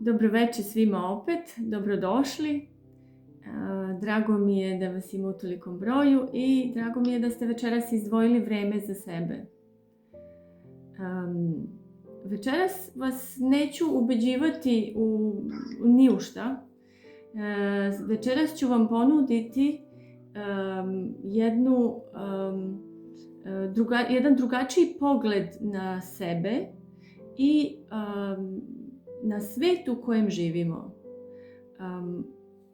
Dobro večer svima opet, dobrodošli. Drago mi je da vas ima u tolikom broju i drago mi je da ste večeras izdvojili vreme za sebe. Večeras vas neću ubeđivati ni u šta. Večeras ću vam ponuditi jedan drugačiji pogled na sebe i na svet u kojem živimo.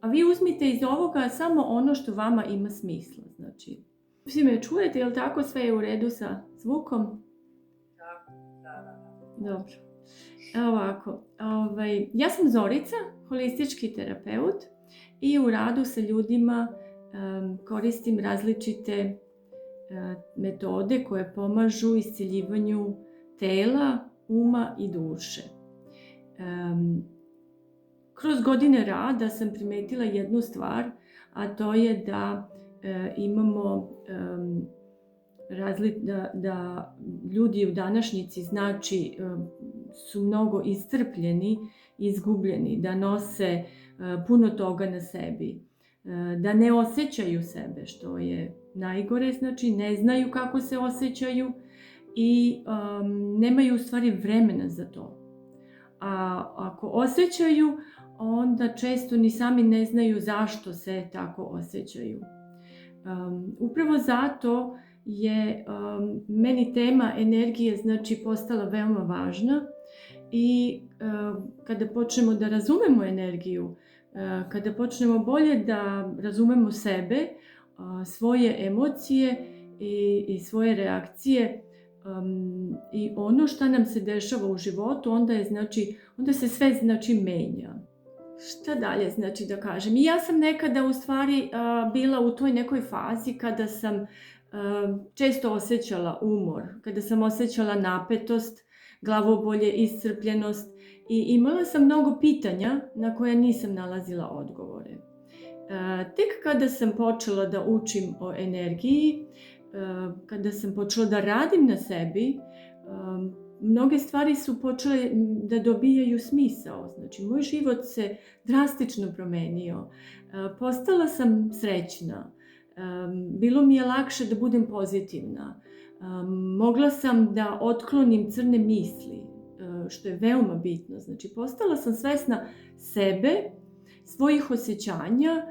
A vi uzmite iz ovoga samo ono što vama ima smisla. Znači, svi me čujete, je li tako? Sve je u redu sa zvukom? Da. Dobro. Evo ovako. Ja sam Zorica, holistički terapeut i u radu sa ljudima koristim različite metode koje pomažu isceljivanju tela, uma i duše. Kroz godine rada sam primetila jednu stvar, a to je da imamo da ljudi u današnjici su mnogo iscrpljeni, izgubljeni, da nose puno toga na sebi, da ne osjećaju sebe, što je najgore, znači ne znaju kako se osjećaju i nemaju u stvari vremena za to. A ako osjećaju, onda često ni sami ne znaju zašto se tako osjećaju. Upravo zato je meni tema energije postala veoma važna i kada počnemo da razumemo energiju, kada počnemo bolje da razumemo sebe, svoje emocije i svoje reakcije, i ono što nam se dešava u životu, onda se sve menja. Šta dalje da kažem? Ja sam nekada u stvari bila u toj nekoj fazi kada sam često osjećala umor, kada sam osjećala napetost, glavobolje, iscrpljenost i imala sam mnogo pitanja na koja nisam nalazila odgovore. Tek kada sam počela da učim o energiji, kada sam počela da radim na sebi, mnoge stvari su počele da dobijaju smisao. Znači, moj život se drastično promenio. Postala sam srećna. Bilo mi je lakše da budem pozitivna. Mogla sam da otklonim crne misli, što je veoma bitno. Znači, postala sam svesna sebe, svojih osjećanja.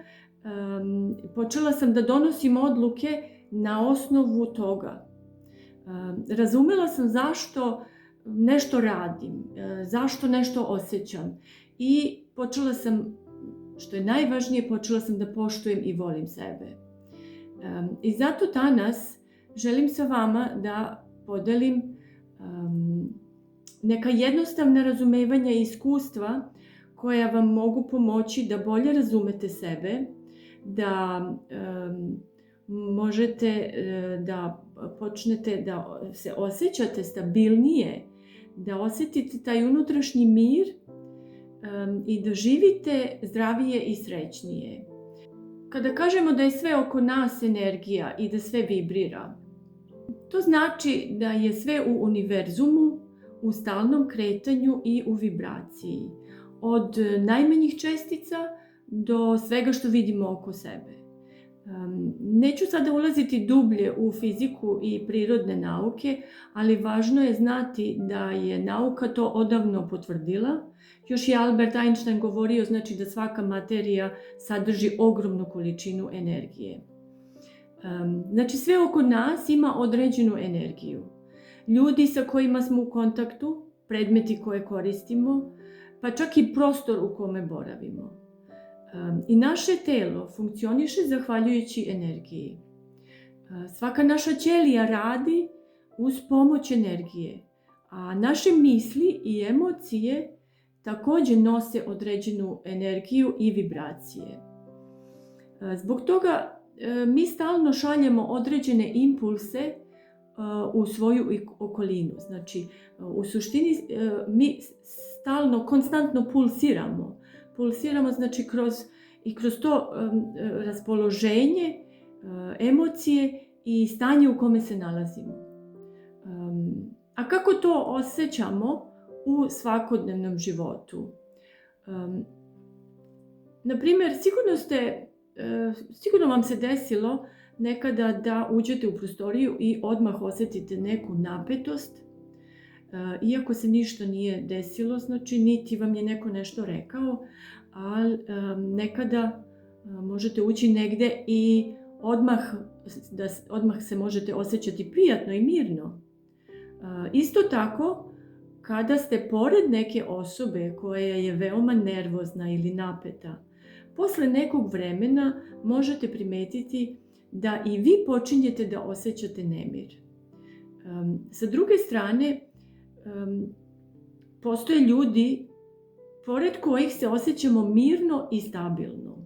Počela sam da donosim odluke na osnovu toga. Razumela sam zašto nešto radim, zašto nešto osjećam i počela sam, što je najvažnije, počela sam da poštujem i volim sebe. I zato danas želim sa vama da podelim neka jednostavna razumevanja i iskustva koja vam mogu pomoći da bolje razumete sebe, da možete da počnete da se osjećate stabilnije, da osjetite taj unutrašnji mir i da živite zdravije i srećnije. Kada kažemo da je sve oko nas energija i da sve vibrira, to znači da je sve u univerzumu, u stalnom kretanju i u vibraciji. Od najmanjih čestica do svega što vidimo oko sebe. Neću sada ulaziti dublje u fiziku i prirodne nauke, ali važno je znati da je nauka to odavno potvrdila. Još je Albert Einstein govorio da svaka materija sadrži ogromnu količinu energije. Znači, sve oko nas ima određenu energiju. Ljudi sa kojima smo u kontaktu, predmeti koje koristimo, pa čak i prostor u kome boravimo. I naše telo funkcioniše zahvaljujući energiji. Svaka naša ćelija radi uz pomoć energije, a naše misli i emocije također nose određenu energiju i vibracije. Zbog toga mi stalno šaljemo određene impulse u svoju okolinu. Znači, u suštini mi stalno, konstantno pulsiramo. Znači kroz to raspoloženje, emocije i stanje u kome se nalazimo. A kako to osjećamo u svakodnevnom životu? Na primjer, sigurno vam se desilo nekada da uđete u prostoriju i odmah osjetite neku napetost, iako se ništa nije desilo, znači niti vam je neko nešto rekao, ali nekada možete ući negde i odmah se možete osjećati prijatno i mirno. Isto tako, kada ste pored neke osobe koja je veoma nervozna ili napeta, posle nekog vremena možete primetiti da i vi počinjete da osjećate nemir. Sa druge strane, postoje ljudi pored kojih se osjećamo mirno i stabilno.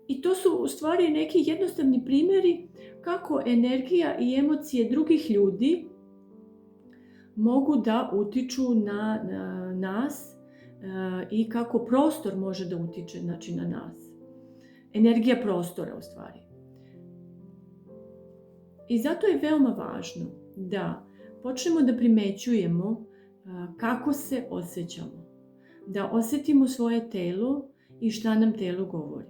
I to su u stvari neki jednostavni primjeri kako energija i emocije drugih ljudi mogu da utiču na nas i kako prostor može da utiče, znači, na nas. Energija prostora u stvari. I zato je veoma važno da počnemo da primećujemo kako se osjećamo. Da osjetimo svoje telo i šta nam telo govori.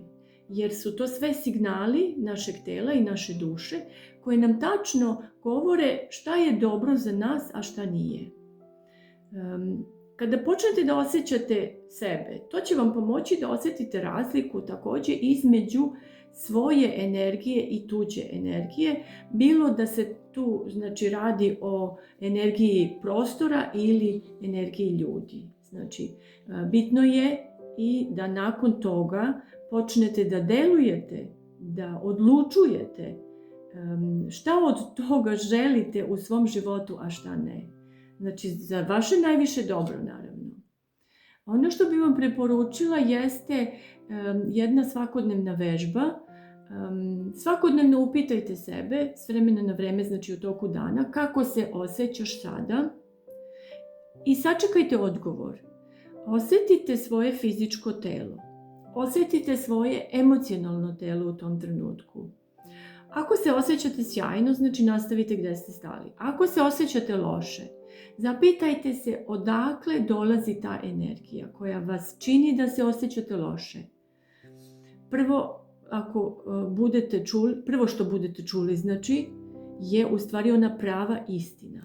Jer su to sve signali našeg tela i naše duše koje nam tačno govore šta je dobro za nas, a šta nije. Kada počnete da osjećate sebe, to će vam pomoći da osjetite razliku također između svoje energije i tuđe energije, bilo da se tu, znači, radi o energiji prostora ili energiji ljudi. Znači, bitno je i da nakon toga počnete da delujete, da odlučujete šta od toga želite u svom životu, a šta ne. Znači, za vaše najviše dobro, naravno. Ono što bih vam preporučila jeste jedna svakodnevna vežba. Svakodnevno upitajte sebe, s vremena na vreme, znači u toku dana, kako se osjećaš sada i sačekajte odgovor. Osjetite svoje fizičko telo. Osjetite svoje emocionalno telo u tom trenutku. Ako se osjećate sjajno, znači nastavite gdje ste stali. Ako se osjećate loše, zapitajte se odakle dolazi ta energija koja vas čini da se osjećate loše. Prvo što budete čuli, znači, je u stvari ona prava istina.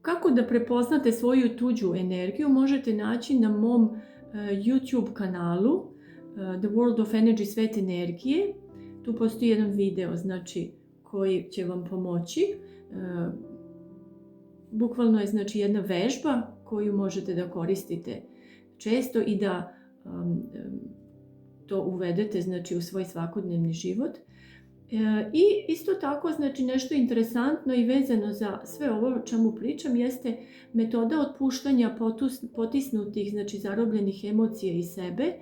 Kako da prepoznate svoju tuđu energiju možete naći na mom YouTube kanalu The World of Energy, svet energije. Tu postoji jedan video, znači, koji će vam pomoći. Bukvalno je, znači, jedna vežba koju možete da koristite često i da to uvedete, znači, u svoj svakodnevni život. I isto tako, znači, nešto interesantno i vezano za sve ovo o čemu pričam jeste metoda otpuštanja potisnutih, znači zarobljenih emocija iz sebe.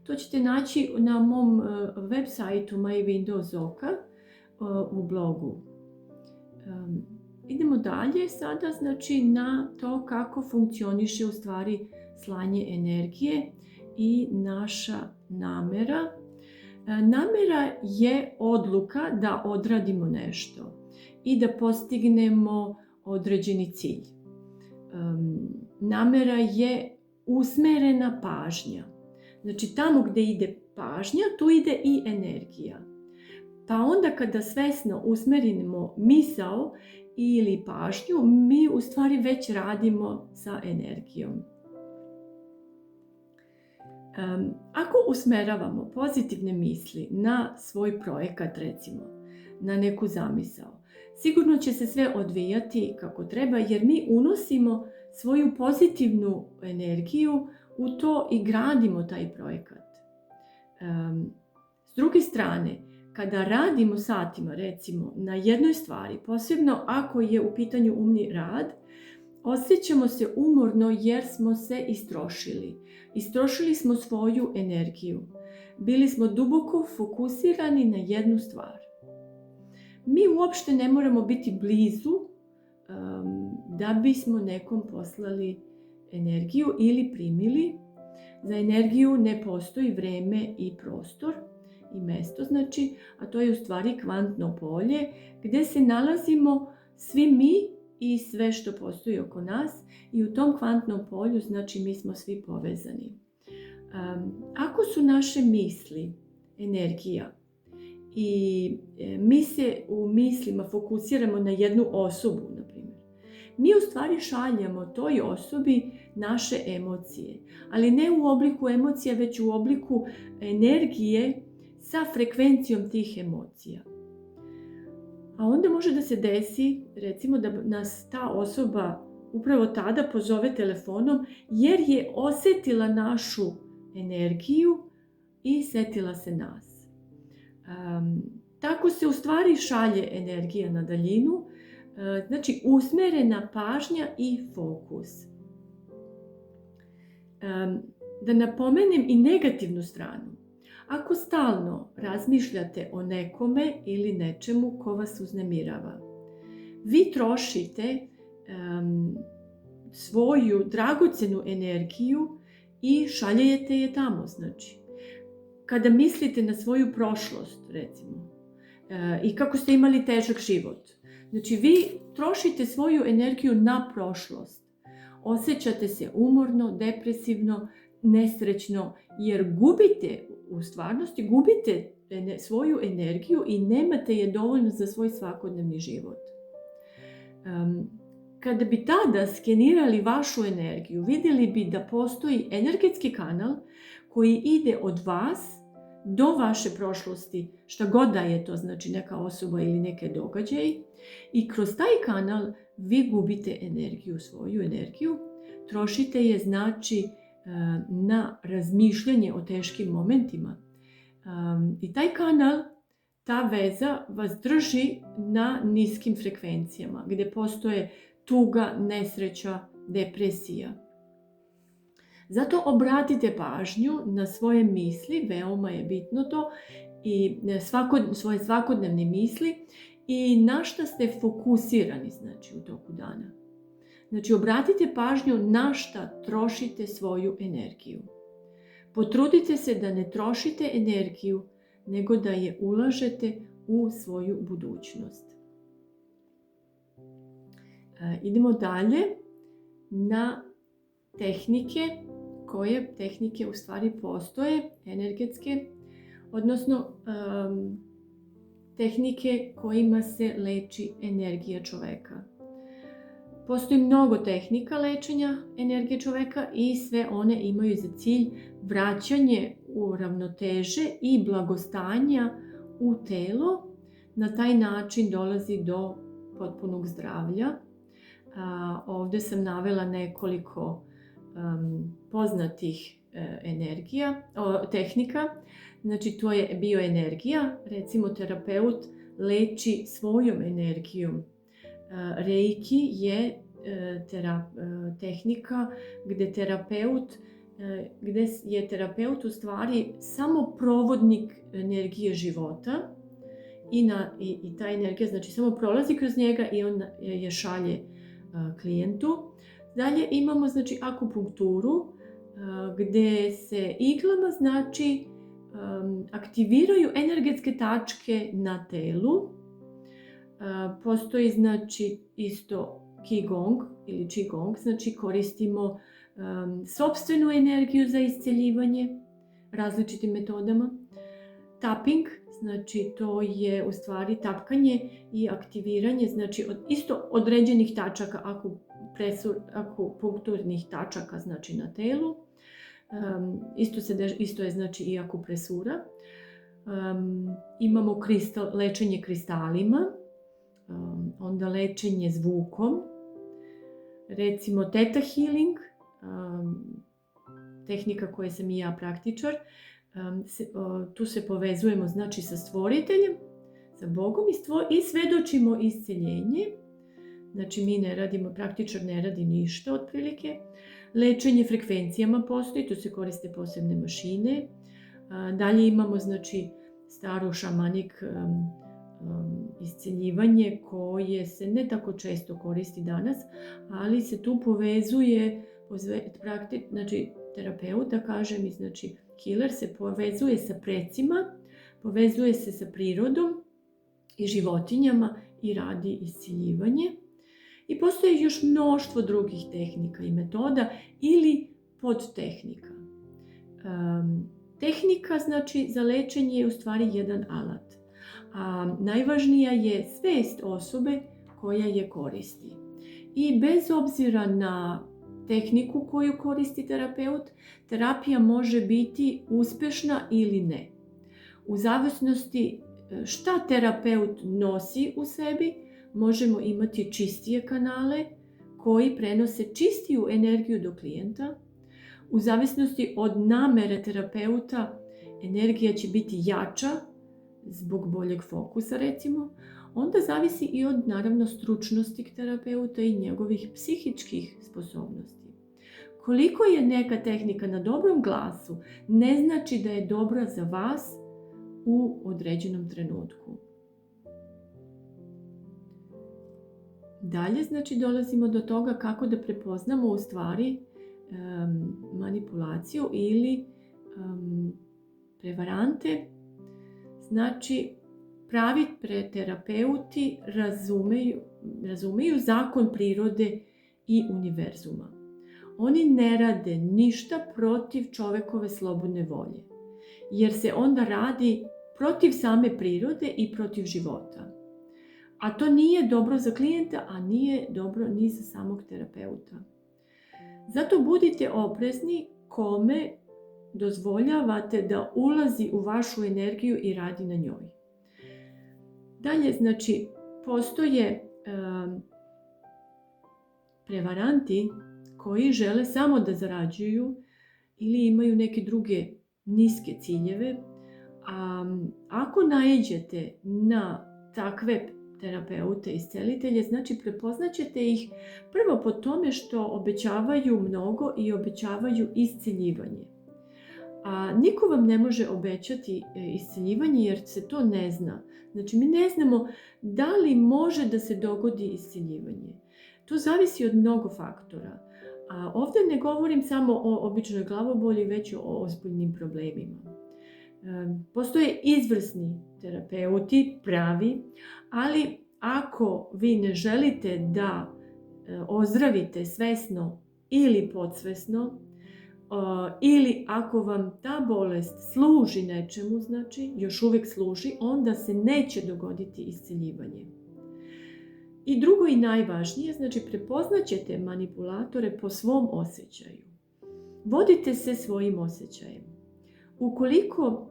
To ćete naći na mom web sajtu My Windows Oka u blogu. Idemo dalje sada, znači, na to kako funkcioniše u stvari slanje energije i naša namera. Namera je odluka da odradimo nešto i da postignemo određeni cilj. Namera je usmerena pažnja. Znači, tamo gdje ide pažnja, tu ide i energija. Pa onda kada svesno usmerimo misao ili pažnju, mi u stvari već radimo sa energijom. Ako usmeravamo pozitivne misli na svoj projekat, recimo, na neku zamisao, sigurno će se sve odvijati kako treba, jer mi unosimo svoju pozitivnu energiju u to i gradimo taj projekat. S druge strane, kada radimo satima, recimo, na jednoj stvari, posebno ako je u pitanju umni rad, osjećamo se umorno jer smo se istrošili. Istrošili smo svoju energiju. Bili smo duboko fokusirani na jednu stvar. Mi uopšte ne moramo biti blizu da bismo nekom poslali energiju ili primili. Za energiju ne postoji vreme i prostor i mesto, znači, a to je u stvari kvantno polje gdje se nalazimo svi mi i sve što postoji oko nas i u tom kvantnom polju znači mi smo svi povezani. Ako su naše misli energija i mi se u mislima fokusiramo na jednu osobu, na primjer, mi u stvari šaljemo toj osobi naše emocije, ali ne u obliku emocija, već u obliku energije sa frekvencijom tih emocija. A onda može da se desi, recimo, da nas ta osoba upravo tada pozove telefonom jer je osjetila našu energiju i setila se nas. Tako se u stvari šalje energija na daljinu, znači usmerena pažnja i fokus. Da napomenem i negativnu stranu. Ako stalno razmišljate o nekome ili nečemu ko vas uznemirava, vi trošite svoju dragocjenu energiju i šaljete je tamo. Znači, kada mislite na svoju prošlost, recimo, i kako ste imali težak život, znači vi trošite svoju energiju na prošlost. Osjećate se umorno, depresivno, nesrećno, jer u stvarnosti gubite svoju energiju i nemate je dovoljno za svoj svakodnevni život. Kada bi tada skenirali vašu energiju, vidjeli bi da postoji energetski kanal koji ide od vas do vaše prošlosti, šta god da je to, znači neka osoba ili neke događaje, i kroz taj kanal vi gubite energiju, svoju energiju, trošite je znači na razmišljanje o teškim momentima. I taj kanal, ta veza vas drži na niskim frekvencijama, gdje postoje tuga, nesreća, depresija. Zato obratite pažnju na svoje misli, veoma je bitno to, i svoje svakodnevne misli i na šta ste fokusirani, znači, u toku dana. Znači, obratite pažnju na šta trošite svoju energiju. Potrudite se da ne trošite energiju, nego da je ulažete u svoju budućnost. Idemo dalje na tehnike, koje tehnike u stvari postoje, energetske, odnosno tehnike kojima se leči energija čoveka. Postoji mnogo tehnika lečenja energije čoveka i sve one imaju za cilj vraćanje u ravnoteže i blagostanja u telo. Na taj način dolazi do potpunog zdravlja. Ovdje sam navela nekoliko poznatih tehnika. Znači, to je bioenergija. Recimo, terapeut leči svojom energijom. Reiki je tehnika gdje je terapeut u stvari samo provodnik energije života i ta energija znači samo prolazi kroz njega i on je šalje klijentu. Dalje imamo znači akupunkturu gdje se iglama znači aktiviraju energetske tačke na telu. Postoji znači isto Qigong ili Qigong, znači koristimo sopstvenu energiju za iscjeljivanje različitim metodama. Tapping, znači to je u stvari tapkanje i aktiviranje, znači isto određenih tačaka, akupunkturnih tačaka znači na telu. Isto je znači i akupresura. Imamo lečenje kristalima, onda lečenje zvukom, recimo Theta Healing, tehnika koje sam i ja praktičar. Tu se povezujemo znači sa stvoriteljem, sa Bogom i svedočimo isceljenje. Znači praktičar ne radi ništa otprilike. Lečenje frekvencijama postoji, tu se koriste posebne mašine. Dalje imamo znači staro šamanik isceljivanje koje se ne tako često koristi danas, ali se tu povezuje, znači terapeut, da kažem, i znači healer se povezuje sa precima, povezuje se sa prirodom i životinjama i radi isceljivanje. I postoje još mnoštvo drugih tehnika i metoda ili podtehnika. Tehnika znači za lečenje je u stvari jedan alat, a najvažnija je svest osobe koja je koristi. I bez obzira na tehniku koju koristi terapeut, terapija može biti uspješna ili ne. U zavisnosti šta terapeut nosi u sebi, možemo imati čistije kanale koji prenose čistiju energiju do klijenta. U zavisnosti od namere terapeuta, energija će biti jača zbog boljeg fokusa recimo. Onda zavisi i od naravno stručnosti terapeuta i njegovih psihičkih sposobnosti. Koliko je neka tehnika na dobrom glasu, ne znači da je dobra za vas u određenom trenutku. Dalje znači dolazimo do toga kako da prepoznamo u stvari manipulaciju ili prevarante. Znači pravi terapeuti razumeju zakon prirode i univerzuma. Oni ne rade ništa protiv čovjekove slobodne volje, jer se onda radi protiv same prirode i protiv života. A to nije dobro za klijenta, a nije dobro ni za samog terapeuta. Zato budite oprezni kome dozvoljavate da ulazi u vašu energiju i radi na njoj. Dalje, znači, postoje prevaranti koji žele samo da zarađuju ili imaju neke druge niske ciljeve. Ako naiđete na takve terapeute i iscelitelje, znači prepoznaćete ih prvo po tome što obećavaju mnogo i obećavaju isceljivanje. A niko vam ne može obećati isceljivanje jer se to ne zna. Znači mi ne znamo da li može da se dogodi isceljivanje. To zavisi od mnogo faktora. A ovdje ne govorim samo o običnoj glavobolji, već o ozbiljnim problemima. Postoje izvrsni terapeuti, pravi, ali ako vi ne želite da ozdravite svesno ili podsvesno, ili ako vam ta bolest služi nečemu, znači još uvijek služi, onda se neće dogoditi isceljivanje. I drugo i najvažnije, znači prepoznaćete manipulatore po svom osjećaju. Vodite se svojim osjećajem. Ukoliko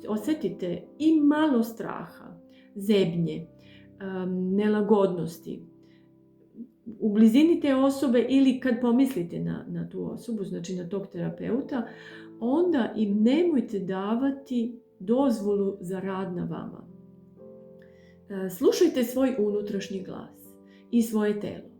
osjetite i malo straha, zebnje, nelagodnosti, u blizini te osobe ili kad pomislite na tu osobu, znači na tog terapeuta, onda im nemojte davati dozvolu za rad na vama. Slušajte svoj unutrašnji glas i svoje telo.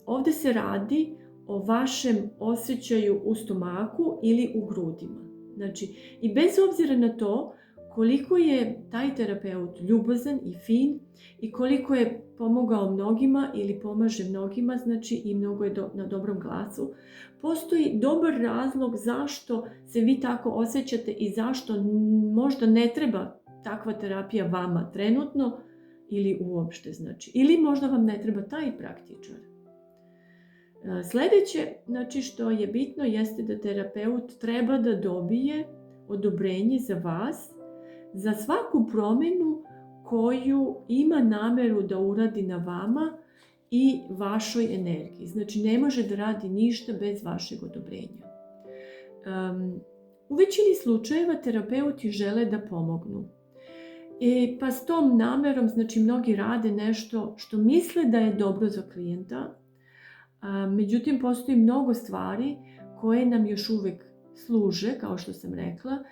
Ovdje se radi o vašem osjećaju u stomaku ili u grudima. Znači, i bez obzira na to koliko je taj terapeut ljubazan i fin i koliko je pomogao mnogima ili pomaže mnogima, znači i mnogo je na dobrom glasu, postoji dobar razlog zašto se vi tako osjećate i zašto možda ne treba takva terapija vama trenutno ili uopšte, znači. Ili možda vam ne treba taj praktičar. Sljedeće, znači što je bitno, jeste da terapeut treba da dobije odobrenje za vas za svaku promjenu koju ima nameru da uradi na vama i vašoj energiji. Znači ne može da radi ništa bez vašeg odobrenja. U većini slučajeva terapeuti žele da pomognu. Pa s tom namerom, znači mnogi rade nešto što misle da je dobro za klijenta, međutim postoji mnogo stvari koje nam još uvijek služe, kao što sam rekla,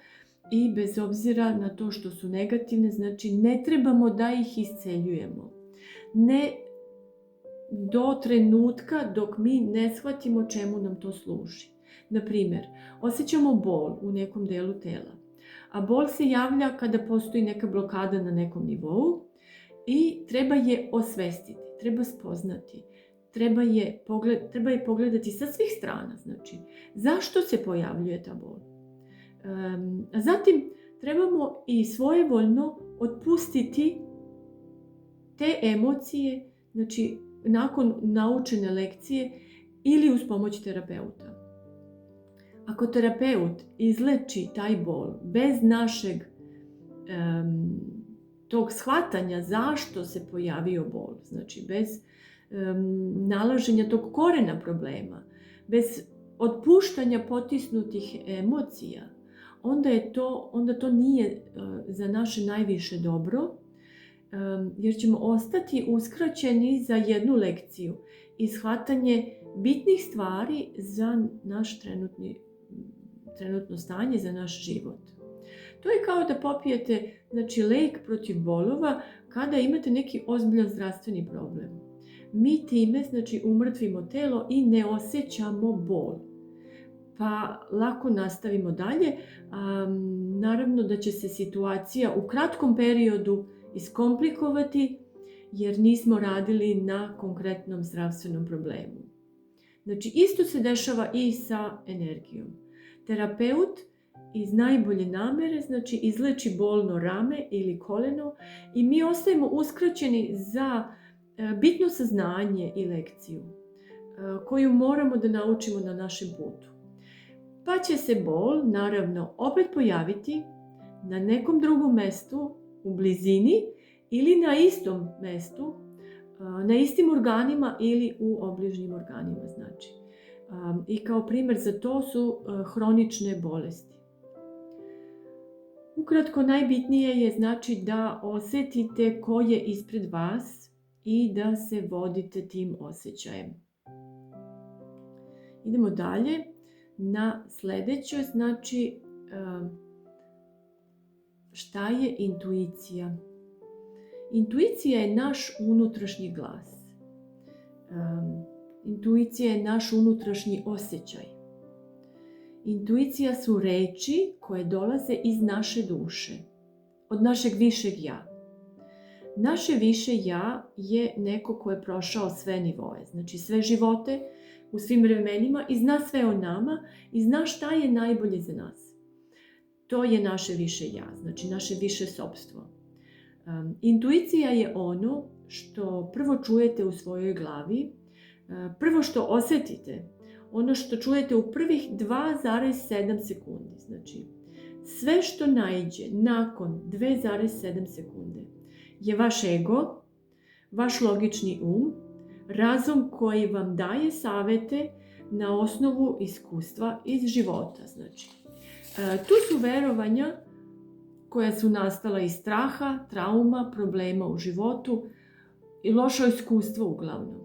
i bez obzira na to što su negativne, znači ne trebamo da ih isceljujemo. Ne do trenutka dok mi ne shvatimo čemu nam to služi. Naprimjer, osjećamo bol u nekom delu tela, a bol se javlja kada postoji neka blokada na nekom nivou i treba je osvestiti, treba spoznati, treba je pogledati sa svih strana, znači zašto se pojavljuje ta bol. Zatim trebamo i svojevoljno otpustiti te emocije, znači nakon naučene lekcije ili uz pomoć terapeuta. Ako terapeut izleči taj bol bez našeg tog shvatanja zašto se pojavio bol, znači bez nalaženja tog korena problema, bez otpuštanja potisnutih emocija, onda to nije za naše najviše dobro, jer ćemo ostati uskraćeni za jednu lekciju i shvatanje bitnih stvari za naš trenutno stanje, za naš život. To je kao da popijete lek protiv bolova kada imate neki ozbiljan zdravstveni problem. Mi time umrtvimo telo i ne osjećamo bol. Pa lako nastavimo dalje. Naravno da će se situacija u kratkom periodu iskomplikovati jer nismo radili na konkretnom zdravstvenom problemu. Znači isto se dešava i sa energijom. Terapeut iz najbolje namere izleči bolno rame ili koleno i mi ostajemo uskraćeni za bitno saznanje i lekciju koju moramo da naučimo na našem putu. Pa će se bol naravno opet pojaviti na nekom drugom mestu u blizini ili na istom mestu, na istim organima ili u obližnjim organima. I kao primjer za to su hronične bolesti. Ukratko, najbitnije je da osjetite ko je ispred vas i da se vodite tim osjećajem. Idemo dalje na sljedeće, šta je intuicija? Intuicija je naš unutrašnji glas. Intuicija je naš unutrašnji osjećaj. Intuicija su reči koje dolaze iz naše duše, od našeg višeg ja. Naše više ja je neko ko je prošao sve nivoe, sve živote u svim vremenima i zna sve o nama i zna šta je najbolje za nas. To je naše više ja, naše više sopstvo. Intuicija je ono što prvo čujete u svojoj glavi, prvo što osjetite, ono što čujete u prvih 2,7 sekundi. Sve što naiđe nakon 2,7 sekunde je vaš ego, vaš logični razum koji vam daje savete na osnovu iskustva iz života. Tu su verovanja koja su nastala iz straha, trauma, problema u životu i loše iskustvo uglavnom.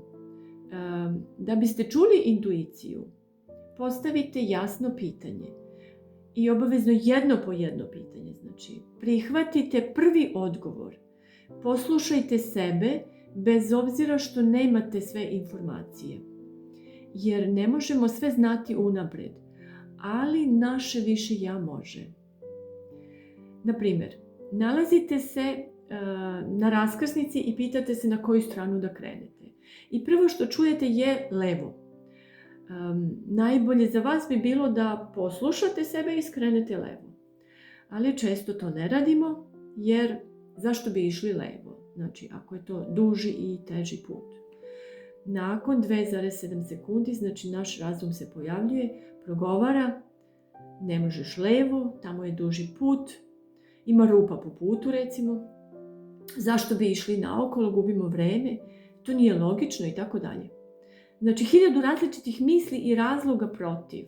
Da biste čuli intuiciju, postavite jasno pitanje i obavezno jedno po jedno pitanje. Prihvatite prvi odgovor. Poslušajte sebe bez obzira što nemate sve informacije. Jer ne možemo sve znati unaprijed, ali naše više ja može. Naprimjer, nalazite se na raskrsnici i pitate se na koju stranu da krenete. I prvo što čujete je levo. Najbolje za vas bi bilo da poslušate sebe i skrenete levo. Ali često to ne radimo jer zašto bi išli levo? Ako je to duži i teži put. Nakon 2,7 sekundi, naš razum se pojavljuje, progovara, ne možeš levo, tamo je duži put, ima rupa po putu recimo, zašto bi išli naokolo, gubimo vreme, to nije logično i tako dalje. 1000 različitih misli i razloga protiv.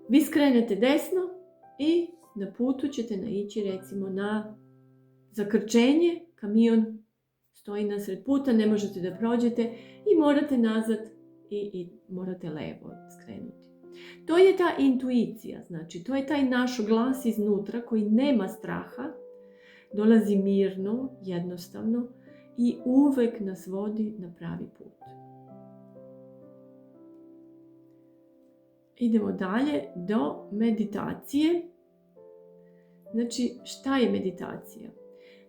Vi skrenete desno i na putu ćete naići recimo na zakrčenje, kamion stoji nasred puta, ne možete da prođete i morate nazad i morate levo skrenuti. To je ta intuicija, to je taj naš glas iznutra koji nema straha, dolazi mirno, jednostavno i uvek nas vodi na pravi put. Idemo dalje do meditacije. Šta je meditacija?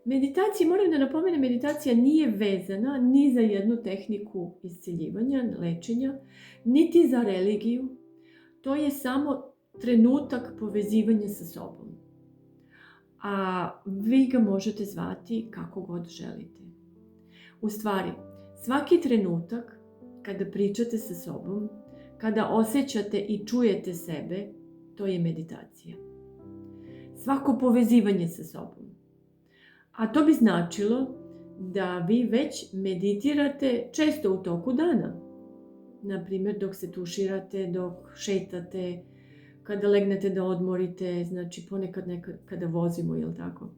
Meditacija, moram da napomenem, meditacija nije vezana ni za jednu tehniku isceljivanja, lečenja, niti za religiju. To je samo trenutak povezivanja sa sobom. A vi ga možete zvati kako god želite. U stvari, Svaki trenutak kada pričate sa sobom, kada osjećate i čujete sebe, to je meditacija. Svako povezivanje sa sobom. A to bi značilo da vi već meditirate često u toku dana. Naprimjer, dok se tuširate, dok šetate, kada legnete da odmorite, znači ponekad kada vozimo, jel tako?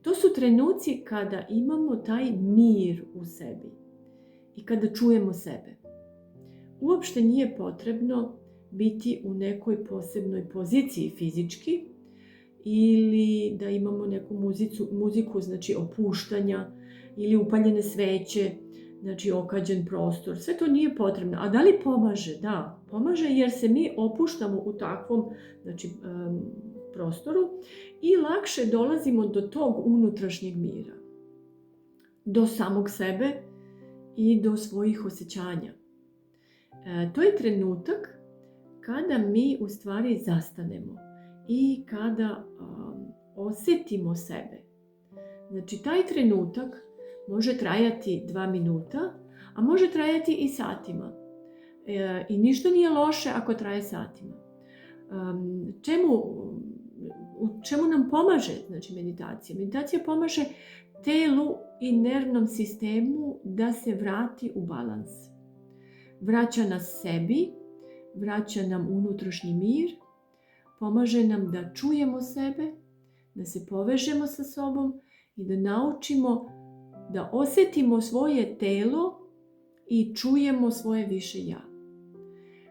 To su trenuci kada imamo taj mir u sebi i kada čujemo sebe. Uopšte nije potrebno biti u nekoj posebnoj poziciji fizički ili da imamo neku muziku, znači opuštanja ili upaljene sveće, znači okađen prostor. Sve to nije potrebno. A da li pomaže? Da, pomaže jer se mi opuštamo u takvom prostoru i lakše dolazimo do tog unutrašnjeg mira. Do samog sebe i do svojih osjećanja. To je trenutak kada mi u stvari zastanemo i kada osjetimo sebe. Znači, taj trenutak može trajati 2 minuta, a može trajati i satima. I ništa nije loše ako traje satima. Čemu nam pomaže znači, meditacija? Meditacija pomaže telu i nervnom sistemu da se vrati u balans. Vraća nas sebi, vraća nam unutrašnji mir, pomaže nam da čujemo sebe, da se povežemo sa sobom i da naučimo da osjetimo svoje telo i čujemo svoje više ja.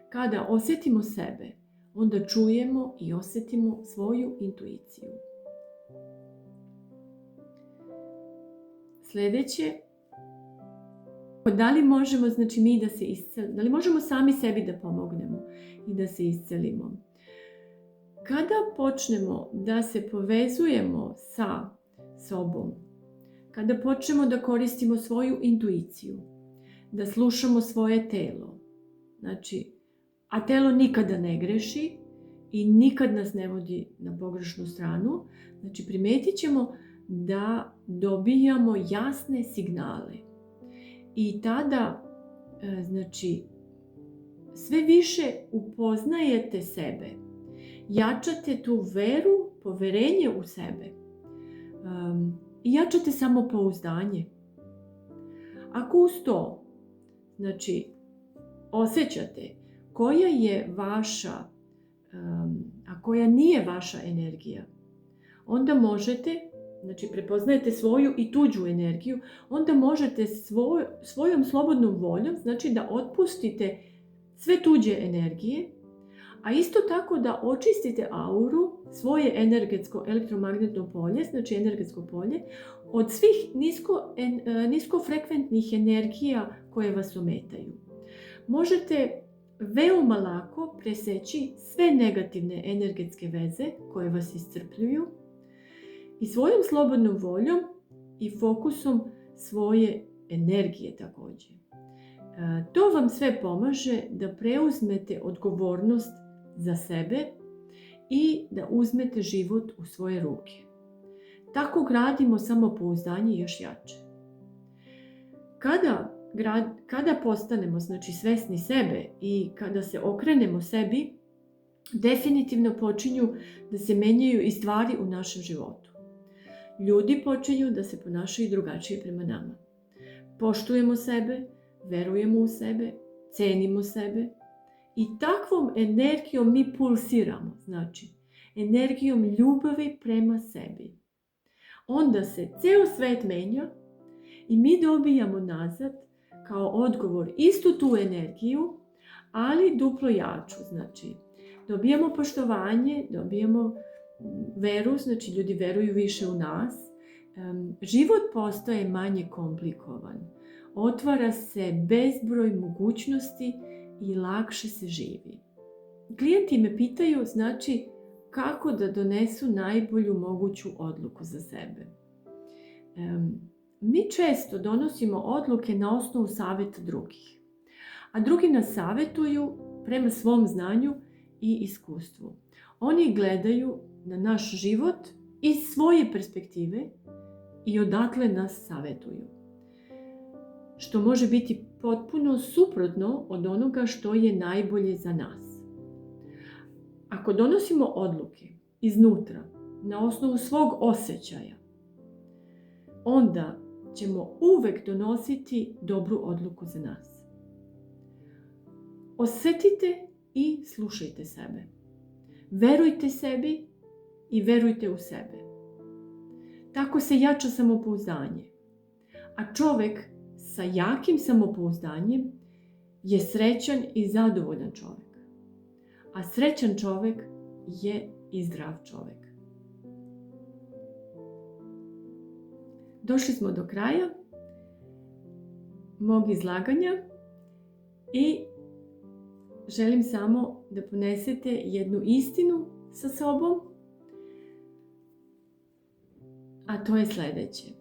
Kada osjetimo sebe, onda čujemo i osjetimo svoju intuiciju. Sljedeće, da li možemo znači mi da se iscelimo, da li možemo sami sebi da pomognemo i da se iscelimo? Kada počnemo da se povezujemo sa sobom, kada počnemo da koristimo svoju intuiciju, da slušamo svoje telo, znači, a telo nikada ne greši i nikad nas ne vodi na pogrešnu stranu, znači primetit ćemo da dobijamo jasne signale. I tada, znači, sve više upoznajete sebe. Jačate tu veru, poverenje u sebe. I jačate samopouzdanje. Ako uz to, znači, osjećate koja je vaša, a koja nije vaša energija, onda možete, znači prepoznajete svoju i tuđu energiju, onda možete svojom slobodnom voljom, znači da otpustite sve tuđe energije, a isto tako da očistite auru, svoje energetsko elektromagnetno polje, znači energetsko polje, od svih niskofrekventnih energija koje vas ometaju. Možete veoma lako preseći sve negativne energetske veze koje vas iscrpljuju i svojom slobodnom voljom i fokusom svoje energije također. To vam sve pomaže da preuzmete odgovornost za sebe i da uzmete život u svoje ruke. Tako gradimo samopouzdanje još jače. Kada postanemo znači, svesni sebe i kada se okrenemo sebi, definitivno počinju da se menjaju i stvari u našem životu. Ljudi počinju da se ponašaju drugačije prema nama. Poštujemo sebe, verujemo u sebe, cenimo sebe i takvom energijom mi pulsiramo, znači energijom ljubavi prema sebi. Onda se ceo svet menja i mi dobijamo nazad kao odgovor istu tu energiju, ali duplo jaču. Znači, dobijamo poštovanje, dobijamo veru, znači ljudi veruju više u nas. Život postaje manje komplikovan. Otvara se bezbroj mogućnosti i lakše se živi. Klijenti me pitaju, znači, kako da donesu najbolju moguću odluku za sebe. Mi često donosimo odluke na osnovu savjeta drugih, a drugi nas savjetuju prema svom znanju i iskustvu. Oni gledaju na naš život iz svoje perspektive i odatle nas savjetuju. što može biti potpuno suprotno od onoga što je najbolje za nas. Ako donosimo odluke iznutra, na osnovu svog osjećaja, onda ćemo uvek donositi dobru odluku za nas. Osjetite i slušajte sebe. Verujte sebi i verujte u sebe. Tako se jača samopouzdanje. A čovjek sa jakim samopouzdanjem je srećan i zadovoljan čovjek. A srećan čovjek je i zdrav čovjek. Došli smo do kraja mog izlaganja i želim samo da ponesete jednu istinu sa sobom, a to je sljedeće.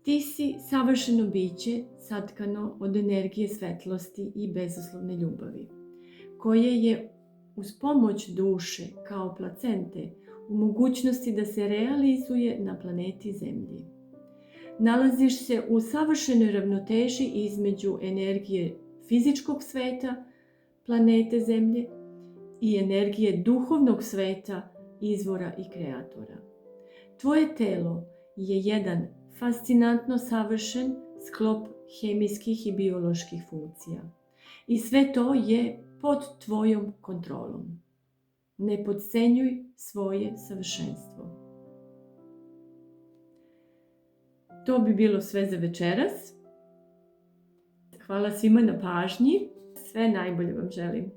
Ti si savršeno biće satkano od energije svetlosti i bezuslovne ljubavi, koje je uz pomoć duše kao placente u mogućnosti da se realizuje na planeti Zemlji. Nalaziš se u savršenoj ravnoteži između energije fizičkog sveta, planete Zemlje, i energije duhovnog sveta, izvora i kreatora. Tvoje telo je jedan fascinantno savršen sklop hemijskih i bioloških funkcija. I sve to je pod tvojom kontrolom. Ne podcenjuj svoje savršenstvo. To bi bilo sve za večeras. Hvala svima na pažnji. Sve najbolje vam želim.